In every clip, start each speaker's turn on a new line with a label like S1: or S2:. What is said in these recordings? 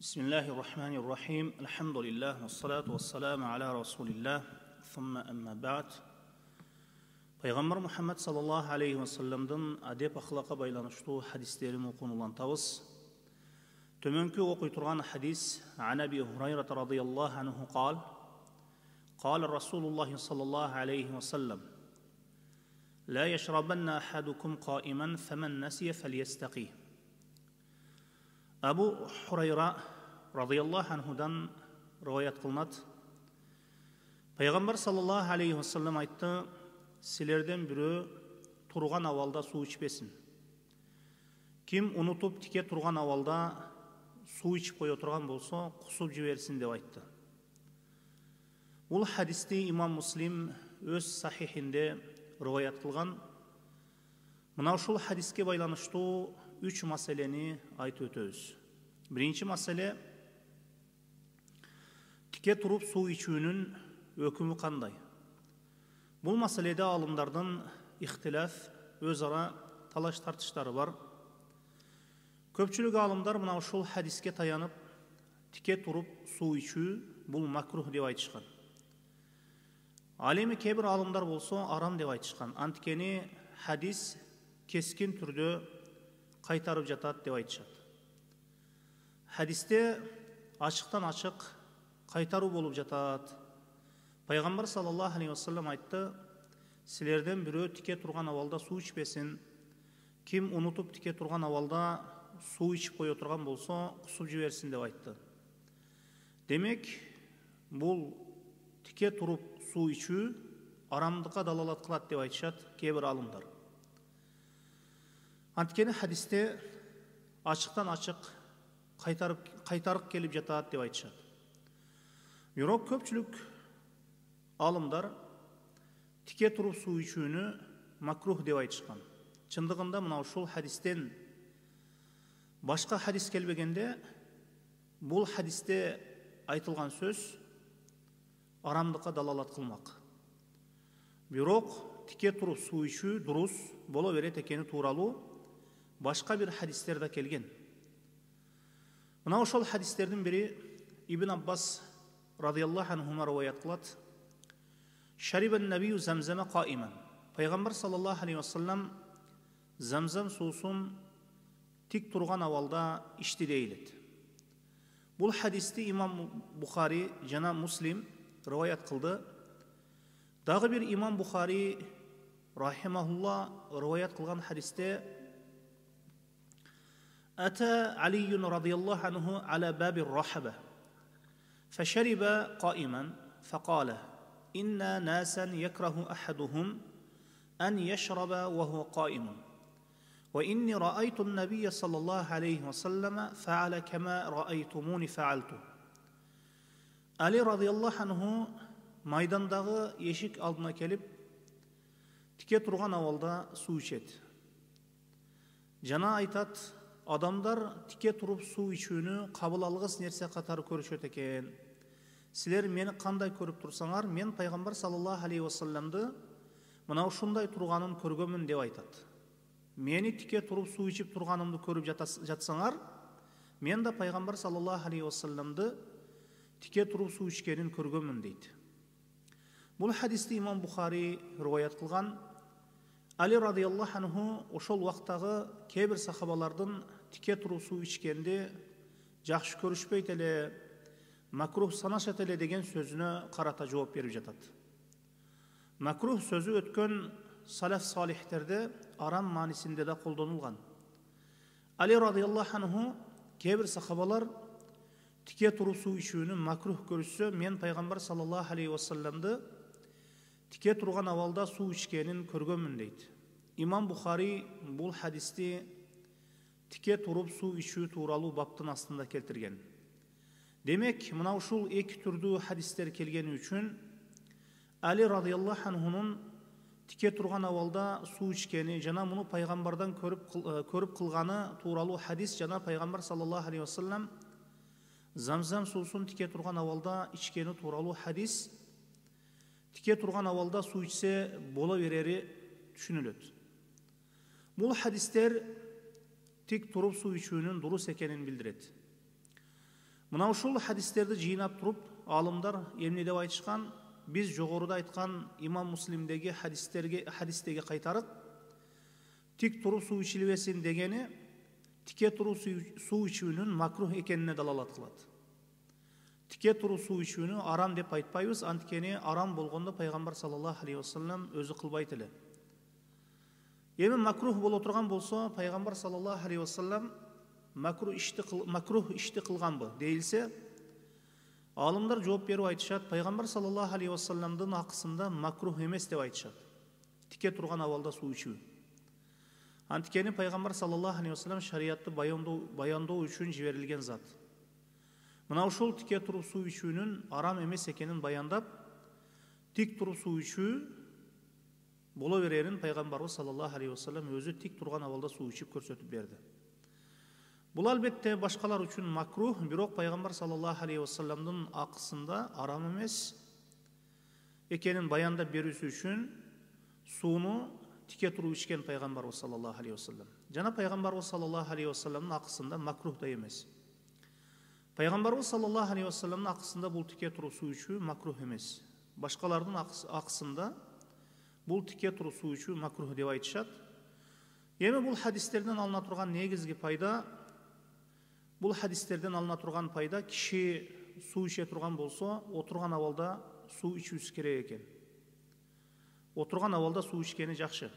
S1: Bismillahirrahmanirrahim. Elhamdülillah ve salatu ve selamu ala Resulillah. Thumma amma ba'd. Peygamber Muhammed sallallahu aleyhi ve sellem'den adep ahlaka baylanıştığı hadislerini okunulantabız. Tömönkü okuyturgan hadis an Abi Hureyre radıyallahu anhu qal: Qala Resulullah sallallahu aleyhi ve sellem: La yeşrabanna ahadukum qaiman femen nasiye felyestaqih. Abu Hureyre radıyallahu anhudan rivayet kılınat. Peygamber sallallahu aleyhi ve sellem aytты: Silerden biri turgan avalda su içpesin. Kim unutup tike turgan avalda su içip koya oturgan bolsa kusup jibersin dep aytты. Бұл hadisти İmam Muslim öz sahihinde rivayet kılgan. Mına uşul hadiske baylanıştуу 3 maseleni aytып ötöbüz. Birinci masele, tike turup su içүүnүn ökümü kanday? Бұл maselede alımlardan ihtilaf, özara talaş tartışları var. Köpçülük alımlar mına uşul hadiske tayanıp tike turup su içүү бұл makruh dep aytышкан. Alemi kebir alımlar bolsa aram dep aytышкан. Antkeni hadis keskin türdө kaytarıp jatat dep aytышат. Hadiste açıktan açık kaytarı bolup jatat. Peygamber sallallahu aleyhi ve sellem aytты: Silerden biri tike turgan avalda su içpesin. Kim unutup tike turgan avalda su içip koya oturgan bolsa kusup jibersin dep aytты. Demek бұл tike turup su içүү aramdıkka dalalat kılat dep aytышат kebir alımдар. Antkeni hadiste açıktan açık kaytarıp gelip jatat dep aytышат. Бирок köpçülük alımдар tike turup su içүүnü makruh dep aytышкан. Çındыгында mına uşul hadisten başka hadis kelbegende бұл hadiste aytılgan söz aramdıkka dalalat kılmak. Бирок tike turup su içүү durus bola beret ekeni tuuralуу başka bir hadislerde kelgen. Mına ошол hadislerden biri İbn Abbas radıyallahu anhuma rivayet kılat. Şariben nebiyyü zemzeme qaimen. Peygamber sallallahu aleyhi ve sellem zemzem suusun tik turgan avalda içti deyildi. Бұл hadisti İmam Bukhari jana Muslim rivayet kıldı. Dağı bir İmam Bukhari rahimahullah rivayet kılgan hadiste أتى علي رضي الله عنه على باب الرحبة فشرب قائما فقال إن ناسا يكره أحدهم أن يشرب وهو قائم وإني رأيت النبي صلى الله عليه وسلم فعل كما رأيتموني فعلت. Ali radıyallahu anhu maydandağı yeşik aldına kelip tike turgan avalda su içet. Jana aytat: Adamlar tike turup su içүүnü kabul algыс nerse katары көрүшөт экен. Силер мени кандай көрүп турсаңар, мен Пайгамбар саллаллаху алейхи ва салламды мына ушундай турганын көргөнмүн деп айтат. Мени тике туруп суу ичип турганымды көрүп жатсаңар, мен да Пайгамбар саллаллаху алейхи ва салламды тике туруп суу ичкенин көргөнмүн дейт. Бул хадисти İmam Bukhari риваят кылган. Ali radıyallahu anhu ошол вактагы кебир сахабалардын тике туруп суу ичкенди жакшы көрүшпөйт эле, макрух санашат эле деген сөзүнө карата жооп берип жатат. Макрух сөзү өткөн салаф салихтерде арам маанисинде да колдонулган. Ali radıyallahu anhu кебир сахабалар тике туруп суу ичүүнү макрух көрүшсө, мен Пайгамбар саллаллаху алейхи ва салламды tike turgan avalda su içkenin körgönmün deydi. İmam Bukhari bul hadisti tike turup su içүү tuuralı baptın aslında keltirgen. Demek mına uşul eki türdүү hadisler kelgeni üçün Ali radıyallahu anhunun tike turgan avalda su içkeni jana muну Paygambardan körüp kılgаны tuuralı hadis jana Paygambar sallallahu aleyhi ve sellem zamzam suusun tike turgan avalda içkeni tuuralı hadis tike turgan avalda su içse bola vereri düşünülöt. Бұл hadisler tik turup su içүүnün durus ekenin bildiret. Мына ушул хадистерди жыйнап туруп, алымдар эмне деп айтышкан? Биз жогоруда айткан имам Муслимдеги хадистеги кайтарып, тик туруп суу ичилбесин дегени тике туруп суу ичүүнүн макрух экенине далалат кылат. Тике туруп суу ичүүнү арам деп айтпайбыз, анткени арам болгондо пайгамбар саллаллаху алейхи вассалам өзү кылбайт эле. Эми макрух боло турган болсо, пайгамбар саллаллаху алейхи вассалам макрух ишти кылганбы дейилсе, алымдар жооп берип айтышат, пайгамбар саллаллаху алейхи вассаламдын акысында макрух эмес деп айтышат. Тике турган абалда суу ичүү. Анткени пайгамбар саллаллаху алейхи вассалам шариятты баяндоо үчүн жиберилген зат. Мына ушул тике туруп суу ичүүнүн арам эмес экенин баяндап, тик туруп суу ичүү боло берерин пайгамбарыбыз саллаллаху алейхи вассалам өзү тик турган абалда суу ичип көрсөтүп берди. Бул албетте башкалар үчүн макрух, бирок пайгамбар саллаллаху алейхи вассаламдын акысында арам эмес экенин баяндап берүүсү үчүн сууну тике туруп ичкен пайгамбарыбыз саллаллаху алейхи вассалам. Жана пайгамбарыбыз саллаллаху алейхи вассаламдын акысында макрух да эмес. Пайгамбарыбыз саллаллаху алейхи вассаламдын акысында бул тике туруп суу ичүү макрух эмес. Башкалардын акысында бул тике туруп суу ичүү макрух деп айтышат. Эми бул хадистерден алына турган негизги пайда, киши суу иче турган болсо, отурган абалда суу ичүүсү керек экен. Отурган абалда суу ичкени жакшы.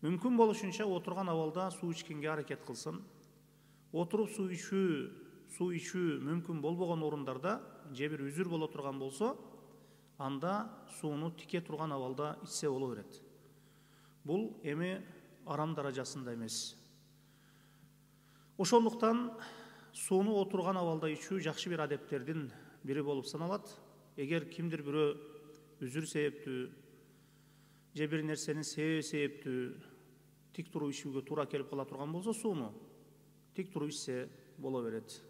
S1: Мүмкүн болушунча отурган абалда суу ичкенге аракет кылсын. Отуруп суу ичүү мүмкүн болбогон орундарда же бир үзүр боло турган болсо, анда сууну тике турган абалда ичсе боло берет. Бул эми арам даражасында эмес. Ошондуктан сууну отурган абалда ичүү жакшы бир адептердин бири болуп саналат. Эгер кимдир бирөө үзүр себептүү же бир нерсенин себептүү тик туруп ичүүгө туура келип кала турган болсо, сууну тик туруп ичсе боло берет.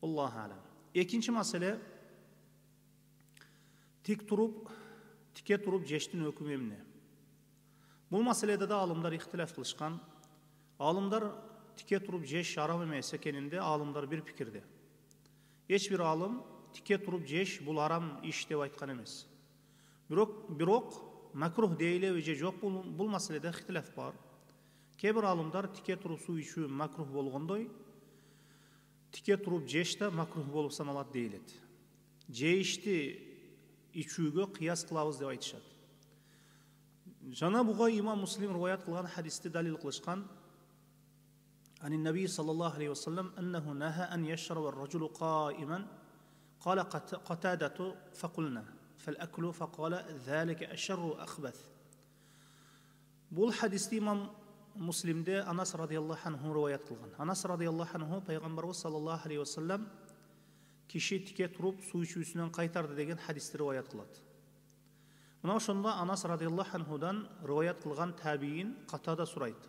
S1: Аллаху алам. Экинчи маселе, тике туруп жештин өкүмү эмне? Бул маселеде да алымдар ихтилаф кылышкан. Алымдар тике туруп жеш арам эмес экенинде алымдар бир пикирде. Эч бир алым тике туруп жеш бул арам иш деп айткан эмес. Бирок макрух дейлеби же жок, бул маселеде ихтилаф бар. Кээ бир алымдар тике туруп суу ичүү макрух болгондой, тике туруп жеш да макрух болуп саналат дейлет. Жешти ичүүгө кыяс кылабыз деп айтышат. Жана буга имам Муслим риваят кылган хадисти далил кылышкан. Ани Наби саллаллаху алейхи вассалам аннаху наха ан яшраба ар-раджулу qa'iman qala qatadatu faqulna fal-aklu faqala zalika asharru akhbath. Бул хадисти имам Муслимде Анас радияллаху анху риваят кылган. Анас радияллаху анху пайгамбарыбыз саллаллаху алейхи вассалам киши тике туруп суу ичүүсүнөн кайтарды деген хадисти риваят кылат. Мына ошондо Анас радияллаху анхудан риваят кылган табиин Катада сурайт.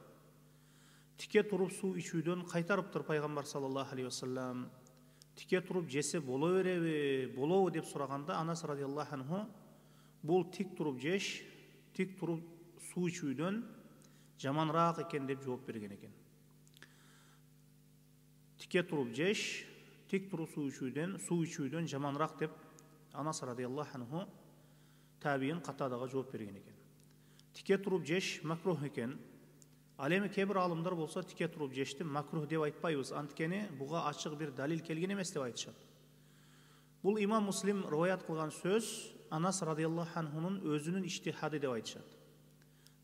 S1: Тике туруп суу ичүүдөн кайтарыптыр пайгамбар саллаллаху алейхи вассалам. Тике туруп жесе боло береби, болобу деп сураганда Анас радияллаху анху бул тик туруп жеш, тик туруп суу ичүүдөн жаманраак экен деп жооп берген экен. Тике туруп жеш, тик туруп суу ичүүдөн жаманраак деп Анас радияллаху анху табиин Катадага жооп берген экен. Тике туруп жеш макрух экен. Ал эми кээ бир алымдар болсо тике туруп жешти макрух деп айтпайбыз, анткени буга ачык бир далил келген эмес деп айтышат. Бул имам Муслим риваят кылган сөз Анас радияллаху анхунун өзүнүн иштихады деп айтышат.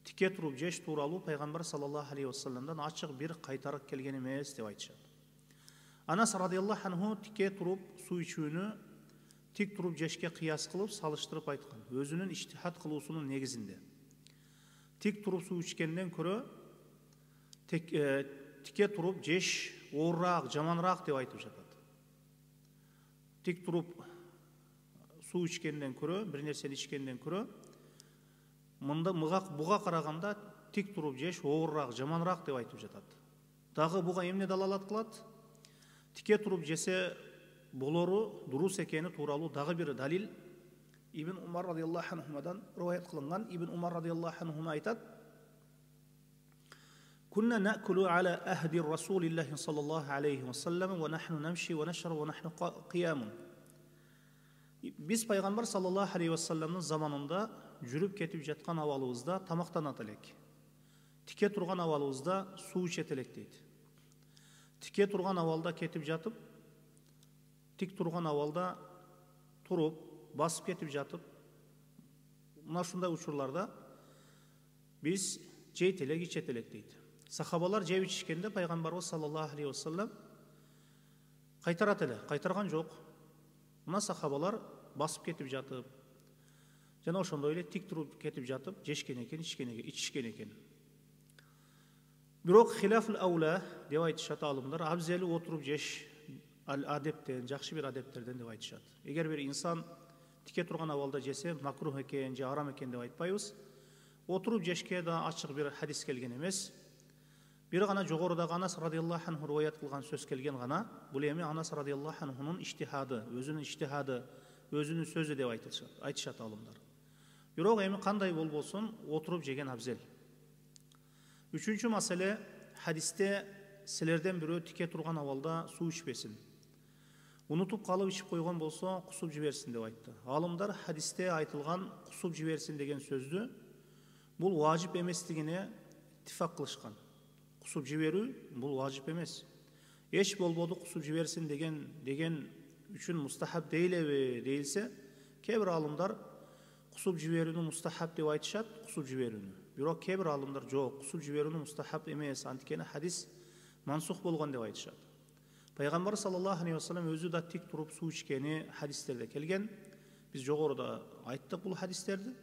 S1: Тике туруп жеш тууралуу пайгамбар саллаллаху алейхи вассаламдан ачык бир кайтарык келген эмес деп айтышат. Анас радияллаху анху тике туруп суу ичүүнү тик туруп жешке кыяс кылып салыштырып айткан. Өзүнүн иштихад кылуусунун негизинде. Тик туруп суу ичкенден көрө тике туруп жеш оорураак, жаманраак деп айтып жатат. Тик туруп суу ичкенден көрө, бир нерсени ичкенден көрө, мында буга караганда тик туруп жеш оорураак, жаманраак деп айтып жатат. Дагы буга эмне далалат кылат? Тике туруп жесе болору дурус экени тууралуу дагы бир далил Ибн Умар радияллаху анхумадан риваят кылынган. Ибн Умар радияллаху анхума айтат: كنا نأكل على أهد رسول الله صلى الله عليه وسلم ونحن نمشي ونشرب ونحن قيام. Biz Peygamber sallallahu aleyhi ve sellem'in zamanında жүрүп кетип жаткан абалыбызда тамактанат элек. Тике турган абалыбызда суу ичет элек дейт. Тике турган абалда кетип жатып, тик турган абалда туруп, басып кетип жатып, мына ушундай учурларда биз жейт элек, ичет элек дейт. Сахабалар жеп ичишкенде Пайгамбарыбыз саллаллаху алейхи ва саллям кайтарат эле, кайтарган жок. Мына сахабалар басып кетип жатып, жана ошондой эле тик туруп кетип жатып, жешкен экен, ичишкен экен. Бирок хилафул аула деп айтышат алымдар, абзели отуруп жеш адептен, жакшы бир адептерден деп айтышат. Эгер бир инсан тике турган абалда жесе, макрух экен же арам экен деп айтпайбыз. Отуруп жешке да ачык бир хадис келген эмес. Бир гана жогорудагы Анас радиаллаху анху риваят кылган сөз келген гана, бул эми Анас радиаллаху анхунун иштихады, өзүнүн сөзү деп айтышат алымдар. Бирок эми кандай болбосун, отуруп жеген абзел. Үчүнчү маселе, хадисте силерден бирөө тике турган абалда суу ичпесин. Унутуп калып ичип койгон болсо, кусуп жиберсин деп айтты. Алымдар хадисте айтылган кусуп жиберсин деген сөздү бул важип эместигине иттифак кылышкан. Кусуп жиберүү бул важип эмес. Эч болбоду кусуп жиберсин деген үчүн мустахаб дейлеби дейилсе, кээ бир алымдар кусуп жиберүүнү мустахаб деп айтышат, кусуп жиберүүнү. Бирок кээ бир алымдар жок, кусуп жиберүүнү мустахаб эмес, анткени хадис мансух болгон деп айтышат. Пайгамбар саллаллаху алейхи ва саллям өзү да тик туруп суу ичкени хадистерде келген. Биз жогоруда айттык бул хадистерди.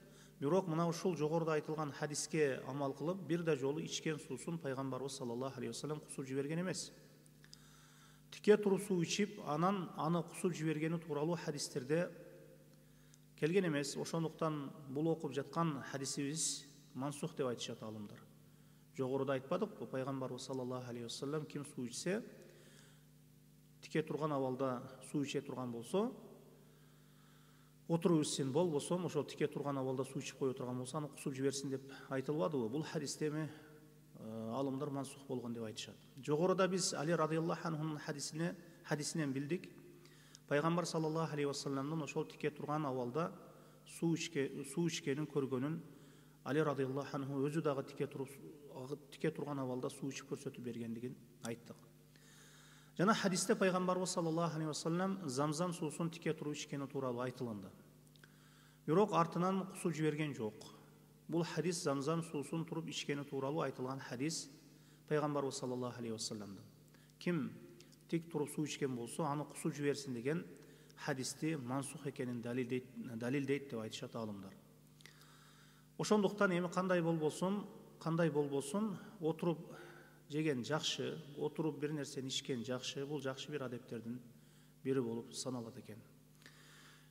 S1: Бирок мына ушул жогоруда айтылган хадиске амал кылып, бир да жолу ичкен суусун Пайгамбарыбыз саллаллаху алейхи ва саллям кусуп жиберген эмес. Тике туруп суу ичип, анан аны кусуп жибергени тууралуу хадистерде келген эмес. Ошондуктан бул окуп жаткан хадисибиз мансух деп айтышат алымдар. Жогоруда айтпадыкпы, Пайгамбарыбыз саллаллаху алейхи ва саллям ким суу ичсе, тике турган абалда суу иче турган болсо, отуруп ичсин, болбосо ошол тике турган абалда суу ичип кое турган болсо, аны кусуп жиберсин деп айтылбадыбы? Бул хадисте эми алымдар мансух болгон деп айтышат. Жогоруда биз Али радиаллаху анхунун хадисинен билдик. Пайгамбар саллаллаху алейхи ва саллямдын ошол тике турган абалда суу ичкенин көргөнүн Али радиаллаху анху өзү дагы тике турган абалда суу ичип көрсөтүп бергендигин айттык. Жана хадисте Пайгамбарыбыз саллаллаху алейхи ва саллям замзам суусун тике туруп ичкени тууралуу айтылынды. Бирок артынан кусуп жиберген жок. Бул хадис замзам суусун туруп ичкени тууралуу айтылган хадис Пайгамбарыбыз саллаллаху алейхи ва саллямдын. Ким тик туруп суу ичкен болсо, аны кусуп жиберсин деген хадисти мансух экенин далилдейт деп айтышат алымдар. Ошондуктан эми кандай болбосун, отуруп жеген жакшы, отуруп бир нерсени ичкен жакшы, бул жакшы бир адептердин бири болуп саналат экен.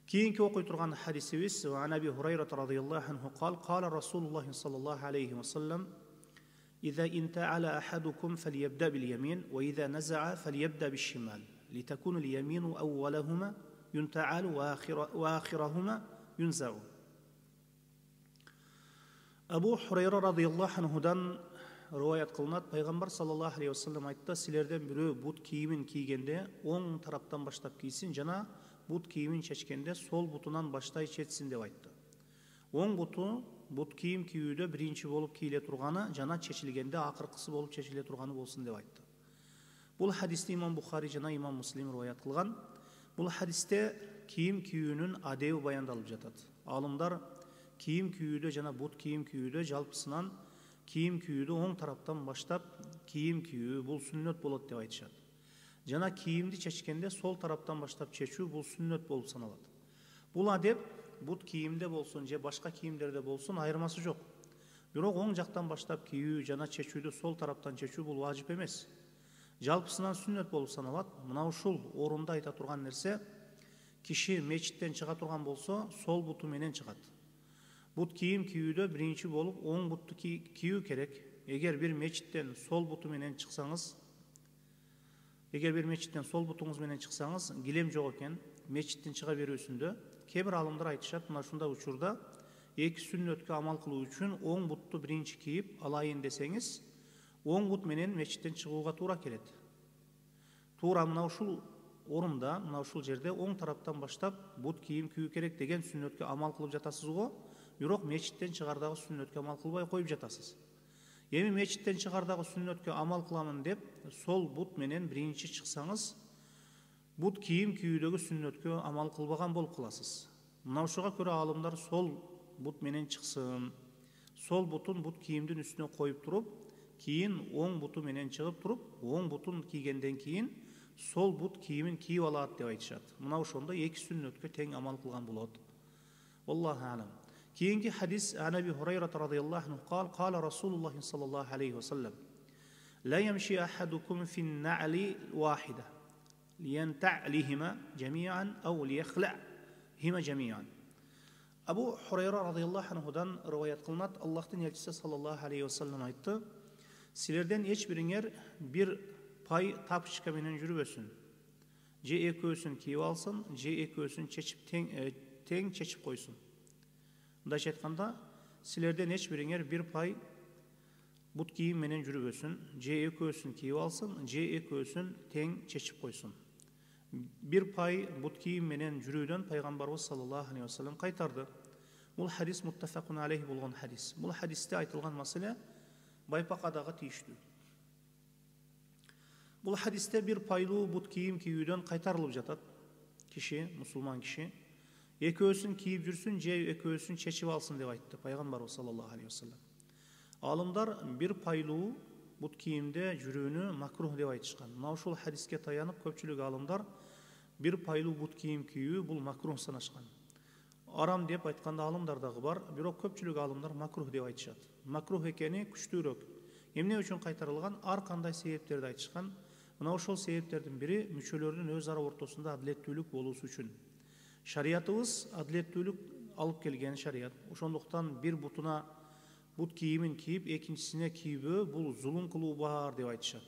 S1: Кийинки окуй турган хадисибиз Аби Хурайра радиаллаху анху кала Расулуллах саллаллаху алейхи ва саллям: "Иза инта'ала ахадукум фальябда бил ямин, ва иза наза'a фальябда биш шимал, литакуна ал ямину аввалахума юнта'алу ва ахирахума юнзау." Абу Хурайра радиаллаху анхудан риваят кылынат, Пайгамбар саллаллаху алейхи ва саллям айтты: "Силерден бирөө бут кийимин кийгенде оң тараптан баштап кийсин, жана бут кийимин чечкенде сол бутунан баштай чечсин" деп айтты. Оң бут кийим кийүүдө биринчи болуп кийле турганы жана чечилгенде акыркысы болуп чечиле турганы болсун деп айтты. Бул хадисти имам Бухари жана имам Муслим риваят кылган. Бул хадисте кийим кийүүнүн адеби баяндалып жатат. Алымдар кийим кийүүдө жана бут кийим кийүүдө жалпысынан кийим кийүүдө оң тараптан баштап кийим кийүү бул сүннөт болот деп айтышат. Жана кийимди чечкенде сол тараптан баштап чечүү бул сүннөт болуп саналат. Бул адеп бут кийимде болсун же башка кийимдерде болсун айырмасы жок. Бирок оң жактан баштап кийүү жана чечүүдө сол тараптан чечүү бул важип эмес. Жалпысынан сүннөт болуп саналат. Мына ушул орунда айта турган нерсе, киши мечиттен чыга турган болсо, сол буту менен чыгат. Бут кийим кийүүдө биринчи болуп оң бутту кийүү керек. Эгер бир мечиттен сол бутуңуз менен чыксаңыз, килем жок экен, мечиттен чыга берүүсүндө кээ бир алымдар айтышат, мына ушундай учурда эки сүннөткө амал кылуу үчүн оң бутту биринчи кийип алайын десеңиз, оң бут менен мечиттен чыгууга туура келет. Туура мына ушул орунда, мына ушул жерде оң тараптан баштап бут кийим кийүү керек деген сүннөткө амал кылып жатасыз го, бирок мечиттен чыгардагы сүннөткө амал кылбай коюп жатасыз. Эми мечиттен чыгардагы сүннөткө амал кыламын деп сол бут менен биринчи чыксаңыз, бут кийим кийүүдөгү сүннөткө амал кылбаган болуп каласыз. Мына ушуга көрө аалымдар сол бут менен чыксын, сол бутун бут кийимдин үстүнө коюп туруп, кийин оң буту менен чыгып туруп, оң бутун кийгенден кийин сол бут кийимин кийип алат деп айтышат. Мына ошондо эки сүннөткө тең амал кылган болот. Аллаху а'лам. Кейинки хадис Аби Хурайра радhiyallahu anhu قال قال رسول الله صلى الله عليه وسلم لا يمشي أحدكم في النعل واحدة لينتعلهما جميعا أو ليخلعهما جميعا. Абу Хурайра радhiyallahu anhuдан риваят кылынат, Аллахтын элчиси саллаллаху алейхи ва саллям айтты: силерден эч бириңер бир пай тапчка менен жүрбөсүн. Же экөөсүн кийип алсын, же экөөсүн чечип тең чечип койсун. Мындайча айтканда, силерден эч бириңер бир пай бут кийим менен жүрбөсүн, же экөөсүн кийип алсын, же экөөсүн тең чечип койсун. Бир пай бут кийим менен жүрүүдөн пайгамбарыбыз саллаллаху алейхи ва саллям кайтарды. Бул хадис муттафакун алейхи болгон хадис. Бул хадисте айтылган маселе байпакадагы тийиштүү. Бул хадисте бир пайлуу бут кийим кийүүдөн кайтарылып жатат. Киши, мусулман киши экөөсүн кийип жүрсүн, же экөөсүн чечип алсын деп айтты пайгамбарыбыз саллаллаху алейхи ва саллям. Алымдар бир пайлуу бут кийимде жүрүүнү макрух деп айтышкан. Мына ушул хадиске таянып көпчүлүк алымдар бир пайлуу бут кийим кийүү бул макрух санашкан. Арам деп айтканда алымдар дагы бар, бирок көпчүлүк алымдар макрух деп айтышат. Макрух экени күчтүүрөөк. Эмне үчүн кайтарылган? Ар кандай себептерди айтышкан. Мына ошол себептердин бири мүчөлөрдүн өз ара ортосунда адилеттүүлүк болуусу үчүн. Шариятыбыз адилеттүүлүк алып келген шарият. Ошондуктан бир бутуна бут кийимин кийип, экинчисине кийбөө бул зулум кылуу бар деп айтышат.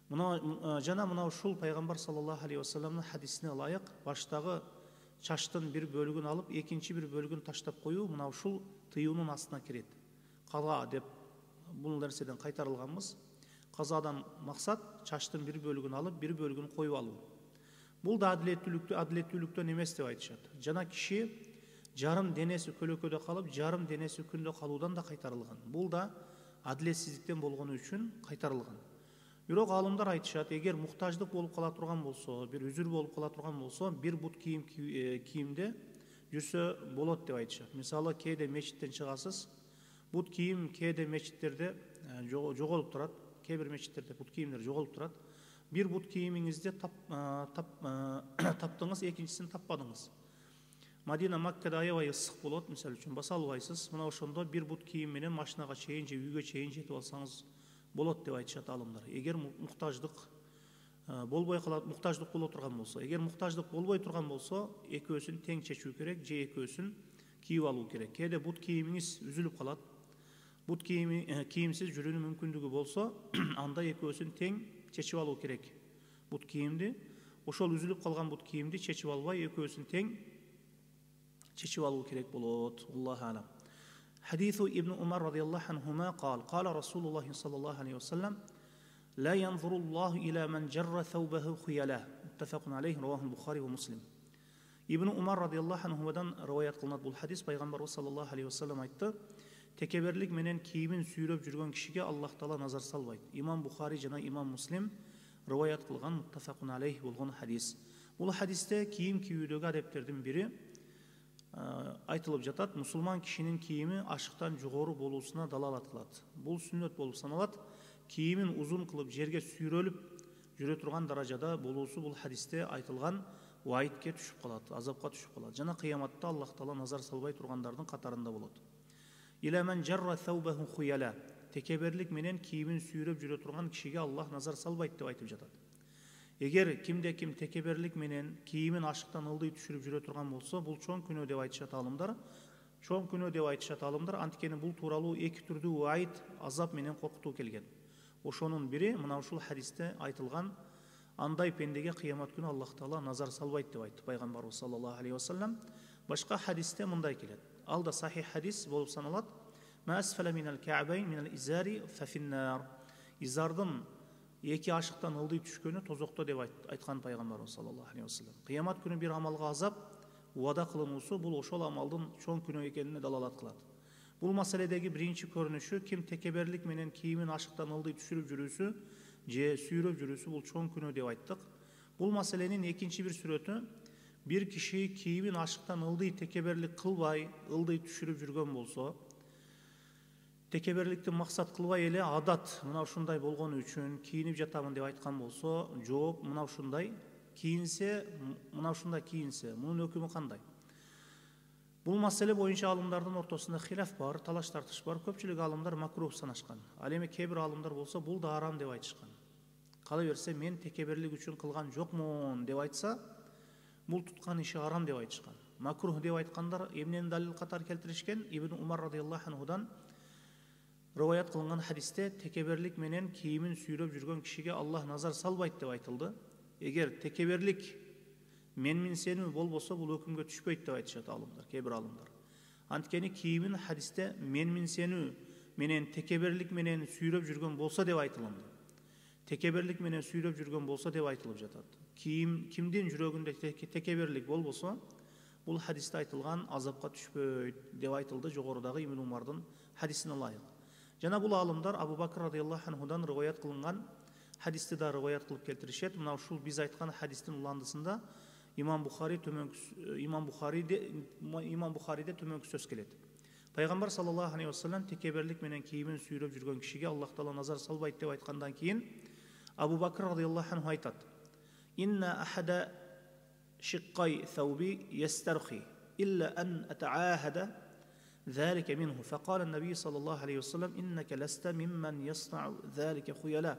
S1: Жана ушул пайгамбар саллаллаху алейхи ва салламдын хадисине ылайык баштагы чачтын бир бөлүгүн алып, экинчи бир бөлүгүн таштап коюу мына ушул тыюунун астына кирет. Каза деп бул нерседен кайтарылганбыз. Казадан максат чачтын бир бөлүгүн алып, бир бөлүгүн коюп алуу. Бул да адилеттүүлүктөн эмес деп айтышат. Жана киши жарым денеси көлөкөдө калып, жарым денеси күндө калуудан да кайтарылган. Бул да адилетсиздиктен болгону үчүн кайтарылган. Бирок алымдар айтышат, эгер муктаждык болуп кала турган болсо, бир үзүр болуп кала турган болсо, бир бут кийимде жүрсө болот деп айтышат. Мисалы, кээде мечиттен чыгасыз, бут кийим кээде мечиттерде жоголуп турат, кээ бир мечиттерде бут кийимдер жоголуп турат. Бир бут кийимиңизди таптыңыз, экинчисин таппадыңыз. Мадина, Маккада аябай ысык болот, мисалы үчүн баса албайсыз. Мына ошондо бир бут кийим менен машинага чейин же үйгө чейин жетип алсаңыз болот деп айтышат алымдар. Эгер муктаждык болбой калат, муктаждык боло турган болсо, эгер муктаждык болбой турган болсо, экөөсүн тең чечүү керек, же экөөсүн кийип алуу керек. Кээде бут кийимиңиз үзүлүп калат. Бут кийимсиз жүрүүнүн мүмкүндүгү болсо, анда экөөсүн тең чечип алуу керек. Бут кийимди, ошол үзүлүп калган бут кийимди чечип албай, экөөсүн тең чечип алуу керек болот. Аллаху а'лам. حديث ابن عمر رضي الله عنهما قال رسول الله صلى الله عليه وسلم لا ينظر الله إلى من جر ثوبه خيلاء متفق عليه رواه البخاري ومسلم. Ibn Umar radhiyallahu anhudan риваят кылынат бул хадис. Пайгамбарыбыз саллаллаху алейхи ва саллям айтты: текеберлик менен кийимин сүйрөп жүргөн кишиге Аллах таала назар салбайт. Имам Бухари жана Имам Муслим риваят кылган муттафакун алейхи болгон хадис. Бул хадисте кийим кийүүдөгү адептердин бири айтылып жатат. Мусулман кишинин кийими ашыктан жогору болуусуна далалат кылат. Бул сүннөт болуп саналат. Кийимин узун кылып жерге сүйрөлүп жүрө турган даражада болуусу бул хадисте айтылган ваидке түшүп калат, азапка түшүп калат. Жана кыяматта Аллах таала назар салбай тургандардын катарында болот. Иля ман жарра саубаху хуяла. Текеберлик менен кийимин сүйрөп жүрө турган кишиге Аллах назар салбайт деп айтып жатат. Эгер кимде ким текеберлик менен кийимин ашыктан ылдый түшүрүп жүрө турган болсо, бул чоң күнөө деп айтышат алымдар. Чоң күнөө деп айтышат алымдар, анткени бул тууралуу эки түрдүү ваид, азап менен коркутуу келген. Ошонун бири мына ушул хадисте айтылган андай пендеге кыямат күнү Аллах таала назар салбайт деп айтты пайгамбарыбыз саллаллаху алейхи ва саллям. Башка хадисте мындай келет. Ал да сахих хадис болуп саналат. Ма асфала минал ка'байн минал изари фа финнар. изардын эки ашыктан ылдый түшкөнү тозокто деп айткан пайгамбарыбыз саллаллаху алейхи вассалам. Кыямат күнү бир амалга азап убада кылынуусу бул ошол амалдын чоң күнөө экенине далалат кылат. Бул маселедеги биринчи көрүнүшү ким текеберлик менен кийимин ашыктан ылдый түшүрүп жүрүүсү же сүйрөп жүрүүсү бул чоң күнөө деп айттык. Бул маселенин экинчи бир сүрөтү бир киши кийимин ашыктан ылдый текеберлик кылбай, ылдый түшүрүп жүргөн болсо, текеберликти максат кылбай эле адат мына ушундай болгону үчүн кийинип жатамын деп айткан болсо, жооп мына ушундай кийинсе, мунун өкүмү кандай? Бул маселе боюнча алымдардын ортосунда хилаф бар, талаш тартыш бар. Көпчүлүк алымдар макрух санашкан. Ал эми кээ бир алымдар болсо бул да арам деп айтышкан. Кала берсе мен текеберлик үчүн кылган жокмун деп айтса, бул туткан иши арам деп айтышкан. Макрух деп айткандар эмнени далил катары келтиришкен? Ибн Умар радыйаллаху анхудан риваят кылынган хадисте текеберлик менен кийимин сүйрөп жүргөн кишиге Аллах назар салбайт деп айтылды. Эгер текеберлик менминсенүү болбосо бул өкүмгө түшпөйт деп айтышат алымдар, кээ бир алымдар. Анткени кийимин хадисте менминсенүү менен текеберлик менен сүйрөп жүргөн болсо деп айтылынды. Текеберлик менен сүйрөп жүргөн болсо деп айтылып жатат. Кимдин жүрөгүндө текеберлик болбосо, бул хадисте айтылган азапка түшпөйт деп айтылды жогорудагы Ибн Умардын хадисине ылайык. Жана бул алымдар Абу Бакр радыйаллаху анхудан риваят кылынган хадисти да риваят кылып келтиришет. Мына ушул биз айткан хадистин уландысында Имам Бухариде төмөнкү сөз келет. Пайгамбар саллаллаху алейхи вассалам текеберлик менен кийимин сүйрөп жүргөн кишиге Аллах таала назар салбайт деп айткандан кийин Абу Бакр радыйаллаху анху айтат: "Инна ахада шиккай thawbi yastarhi illa an ata'ahada ذلك منه فقال النبي صلى الله عليه وسلم إنك لست ممن يصنع ذلك خيلا".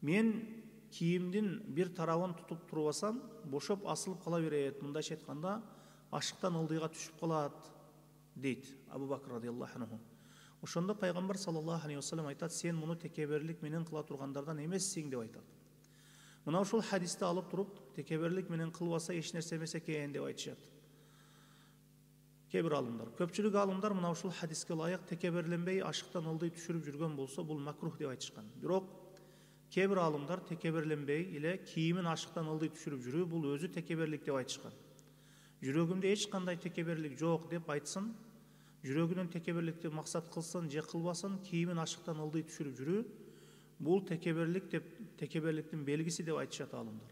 S1: Мен кийимдин бир тарабын тутуп турбасам, бошоп асылып кала берет. Мындайча айтканда, ашыктан ылдыйга түшүп калат, дейт Абу Бакр радыйаллаху анху. Ошондо пайгамбар саллаллаху алейхи вассалам айтат: "Сен муну текеберлик менен кыла тургандардан эмессиң" деп айтат. Мына ушул хадисти алып туруп, текеберлик менен кылбаса эч нерсе эмес экен деп айтышат. Кээ бир алымдар. Көпчүлүк алымдар мына ушул хадиске ылайык текеберленбей ашыктан ылдый түшүрүп жүргөн болсо, бул макрух деп айтышкан. Бирок кээ бир алымдар текеберленбей эле кийимин ашыктан ылдый түшүрүп жүрүү бул өзү текеберлик деп айтышкан. Жүрөгүмдө эч кандай текеберлик жок деп айтсын, жүрөгүнөн текеберликти максат кылсын же кылбасын, кийимин ашыктан ылдый түшүрүп жүрүү бул текеберликтин белгиси деп айтышат алымдар.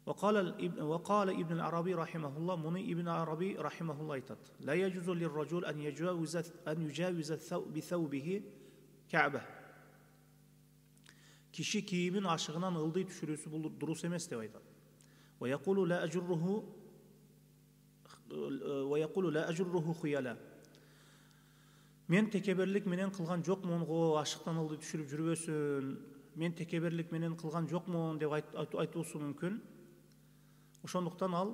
S1: وقال ابن العربي رحمه الله من ابن عربي رحمه الله айтат: لا يجوز للرجل أن يجاوز بثوبه كعبة. Kişi kiyimin aşığından ıldıy düşürüsü bulur, durus emez деп айтат. ويقول لا أجره خيالا. Men tekeberlik menen kılgan jokmун go, aşıktan ıldıy düşürüp жүрбөсүн. Men tekeberlik menen kılgan jokmун деп айтуусу мүмкүн. Ошондуктан ал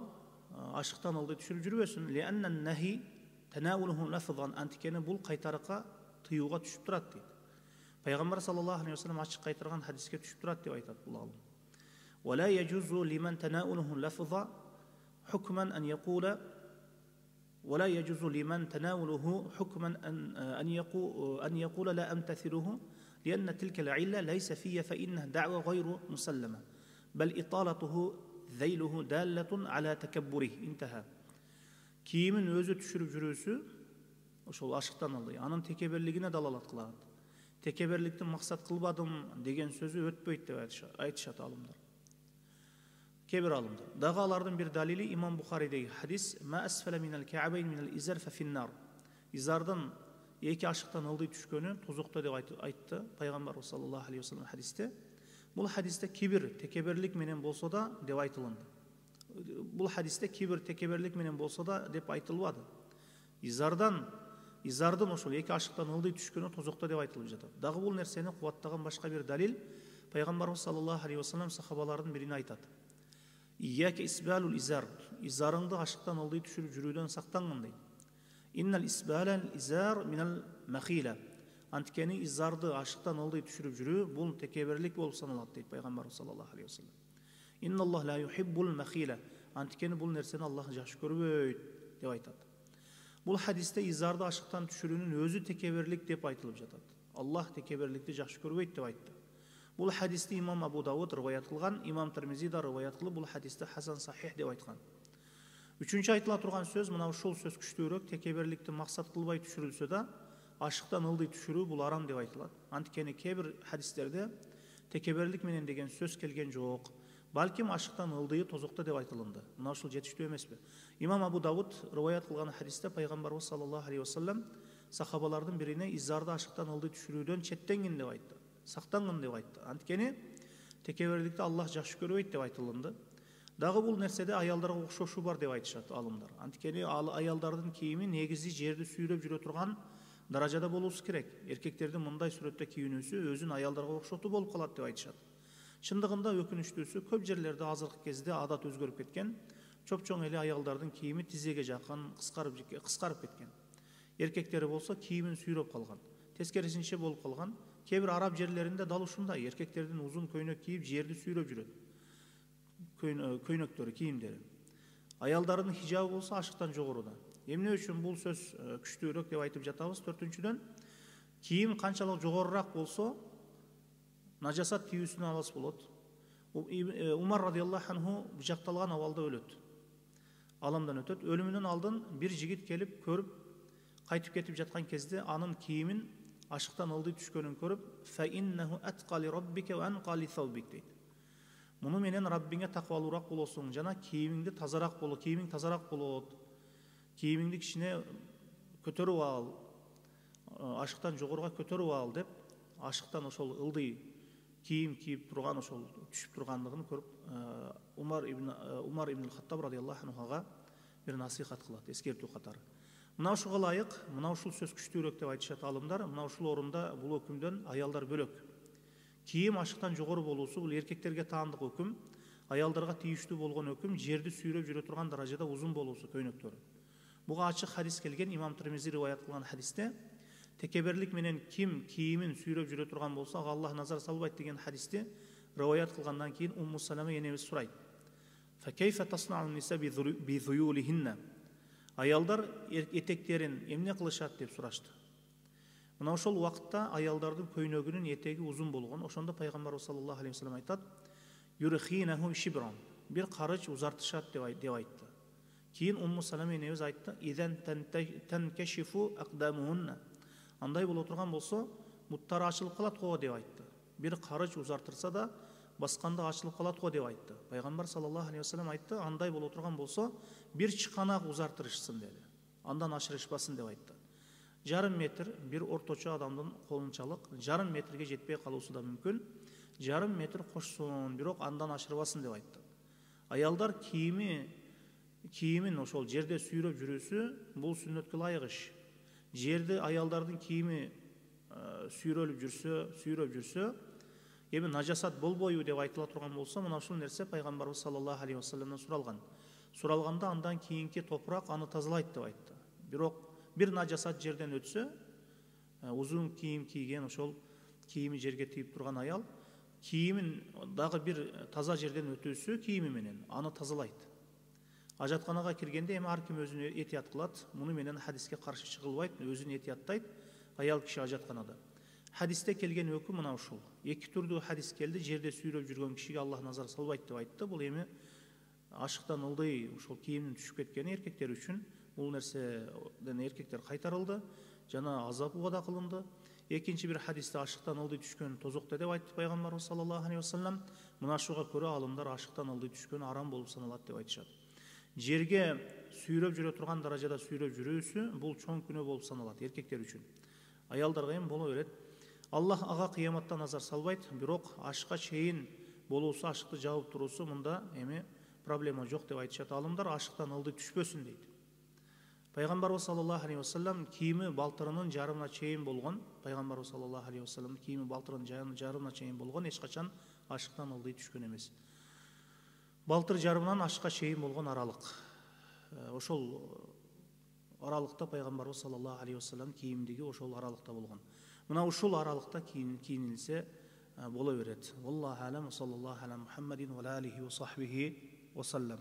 S1: ашыктан ылдый түшүрүп жүрбөсүн. لأن النهي تناوله لفظا анткени бул кайтарыкка тыюуга түшүп турат дейт. Пайгамбар саллаллаху алейхи вассалам ачык кайтырган хадиске түшүп турат деп айтат бул алым. ولا يجوز لمن تناوله لفظا حكما أن يقول ولا يجوز لمن تناوله حكما أن يقول لا أمتثله لأن تلك العلة ليس فيها فإنها دعوة غير مسلمة بل إطالته ذيله دالة على تكبره. انتهى. Kiyimin özü düşürüp жүрүүsü ошол ашыктан алды. Анын текеберлигине далалат кылат. Текеберликти максат кылбадым деген сөзү өтпөйт деп айтышат алымдар. Кээ бир алымдар. Дагы алардын бир далили Имам Бухаридеги хадис: "Ма асфала минал ка'байн минал изар фа финнар". Изардын эки ашыктан ылдый түшкөнү тозокто деп айтты Пайгамбар саллаллаху алейхи вассалам хадисте. Бул хадисте кибир текеберлик менен болсо да деп айтылынды. Бул хадисте кибир текеберлик менен болсо да деп айтылбады. Изардын ошол эки ашыктан ылдый түшкөнү тозокто деп айтылып жатат. Дагы бул нерсени кубаттаган башка бир далил Пайгамбарыбыз саллаллаху алейхи вассалам сахабалардын бирине айтат: "Ияке исбалул изар". Изарыңды ашыктан ылдый түшүрүп жүрүүдөн сактангын дейт. "Иннал исбалал изар минал махила". Анткени изарды ашыктан ылдый түшүрүп жүрүү бул текеберлик болуп саналат дейт Пайгамбар саллаллаху алейхи вассалам. "Инналлах ла юхиббул махила". Анткени бул нерсени Аллах жакшы көрбөйт деп айтат. Бул хадисте изарды ашыктан түшүрүүнүн өзү текеберлик деп айтылып жатат. Аллах текеберликти жакшы көрбөйт деп айтты. Бұл хадисті имам Абу Дауд риваят қылған, имам Тирмизи да риваят қылып, бұл хадисті хасан сахих деп айтқан. Үчүнчү айтыла турган сөз, мына ушул сөз күчтүүрөөк, текеберликти максат кылбай түшүрүлсө да, ашыктан ылдый түшүрүү бул арам деп айтылат. Анткени кээ бир хадистерде текеберлик менен деген сөз келген жок. Балким ашыктан ылдыйы тозокто деп айтылынды. Мына ушул жетиштүү эмеспи? Имам Абу Дауд риваят кылган хадисте пайгамбарыбыз саллаллаху алейхи вассалам сахабалардын бирине изарды ашыктан ылдый түшүрүүдөн четтенгин деп айтты. Сактангын деп айтты. Анткени текеберликти Аллах жакшы көрбөйт деп айтылынды. Дагы бул нерседе аялдарга окшошу бар деп айтышат алымдар. Анткени аялдардын кийими негизи жерди сүйрөп жүрө турган даражада болуусу керек. Эркектердин мындай сүрөттө кийинүүсү өзүн аялдарга окшотуу болуп калат деп айтышат. Чындыгында өкүнүчтүүсү көп жерлерде азыркы кезде адат өзгөрүп кеткен. Чоп-чоң эле аялдардын кийими тизеге жакын кыскарып кеткен. Эркектери болсо кийимин сүйрөп калган. Тескерисинче болуп калган. Кээ бир араб жерлеринде дал ушундай эркектердин узун көйнөк кийип жерди сүйрөп жүрөт. Көйнөктөрү, кийимдери. Аялдардын хижабы болсо ашыктан жогоруда. Эмне үчүн бул сөз күчтүүрөөк деп айтып жатабыз? Төртүнчүдөн, кийим канчалык жогорураак болсо, нажасат тийүүсүнө алыс болот. Умар радиаллаху анху бычакталган абалда өлөт. Аламдан өтөт. Өлүмүнөн алдын бир жигит келип көрүп, кайтып кетип жаткан кезде анын кийимин ашыктан ылдый түшкөнүн көрүп, "Фа иннаху атқали раббика ва анқали саубик" дейт. Муну менен Раббиңе таквалуураак болосуң, жана кийимиң тазараак болот. Кийимиңди кичине көтөрүп ал, ашыктан жогоруга көтөрүп ал деп, ашыктан ошол ылдый кийим кийип турган, ошол түшүп тургандыгын көрүп, Умар ибн Хаттаб радиаллаху анхуга бир насихат кылат, эскертүү катары. Мына ушуга ылайык, мына ушул сөз күчтүүрөөк деп айтышат алымдар. Мына ушул орунда бул өкүмдөн аялдар бөлөк. Кийим ашыктан жогору болуусу бул эркектерге таандык өкүм, аялдарга тийиштүү болгон өкүм жерди сүйрөп жүрө турган даражада узун болуусу көйнөктөрү. Буга ачык хадис келген, имам Тирмизи риваят кылган хадисте текеберлик менен ким кийимин сүйрөп жүрө турган болсо, ага Аллах назар салбайт деген хадисти риваят кылгандан кийин Умму Салама энебиз сурайт. Фа кейфа таснау ниса би зуюлихинна. Аялдар этектерин эмне кылышат деп сурашты. Мына ошол убакытта аялдардын көйнөгүнүн этеги узун болгон. Ошондо пайгамбарыбыз саллаллаху алейхи вассалам айтат: "Юрхинаху шибран", бир карыч узартышат деп айтты. Кийин Умму Салама энебиз айтты: "Идан танкашифу aqdamuhunna". Андай боло турган болсо, буттары ачылып калат го деп айтты. Бир карыч узартырса да, басканда ачылып калат го деп айтты. Пайгамбар саллаллаху алейхи вассалам айтты: "Андай боло турган болсо, бир чыканак узартырышсын" деди. Андан ашырышпасын деп айтты. Жарым метр бир орточо адамдын колунчалык жарым метрге жетпей калуусу да мүмкүн. Жарым метр кошсун, бирок андан ашырбасын деп айтты. Аялдар кийимин ошол жерде сүйрөп жүрүүсү бул сүннөткө ылайык иш. Жерде аялдардын кийими сүйрөп жүрсө, эми нажасат болбойбу деп айтыла турган болсо, мына ушул нерсе пайгамбарыбыз саллаллаху алейхи вассаламдан суралган. Суралганда андан кийинки топурак аны тазалайт деп айтты. Бирок бир нажасат жерден өтсө, узун кийим кийген, ошол кийими жерге тийип турган аял кийимин дагы бир таза жерден өтүүсү кийими менен аны тазалайт. Ажатканага киргенде эми ар ким өзүнө этият кылат. Муну менен хадиске каршы чыгылбайт, өзүн этияттайт аял киши ажатканада. Хадисте келген өкүм мына ушул. Эки түрдүү хадис келди. Жерде сүйрөп жүргөн кишиге Аллах назар салбайт деп айтты. Бул эми ашыктан ылдый ушул кийимдин түшүп кеткени эркектер үчүн бул нерседен эркектер кайтарылды, жана азап убада кылынды. Экинчи бир хадисте ашыктан ылдый түшкөн тозокто деп айтты пайгамбарыбыз саллаллаху алейхи вассалам. Мына ушуга көрө алымдар ашыктан ылдый түшкөн арам болуп саналат деп айтышат. Жерге сүйрөп жүрө турган даражада сүйрөп жүрүүсү бул чоң күнөө болуп саналат эркектер үчүн. Аялдарга эми боло берет. Аллах ага кыяматта назар салбайт, бирок ашыкка чейин болуусу, ашыкты жабып туруусу мында эми проблема жок деп айтышат алымдар, ашыктан ылдый түшпөсүн дейт. Пайгамбарыбыз саллаллаху алейхи вассалам кийими балтырынын жарымына чейин болгон, пайгамбарыбыз саллаллаху алейхи вассалам кийими балтырынын жарымына чейин болгон, эч качан ашыктан ылдый түшкөн эмес. Балтыр жарымынан ашыкка чейин болгон аралык. Ошол аралыкта пайгамбарыбыз саллаллаху алейхи вассалам кийимдиги ошол аралыкта болгон. Мына ушул аралыкта кийинилсе боло берет. Валлаху алам, саллаллаху ала Мухаммадин ва алихи ва сахбихи ва саллам.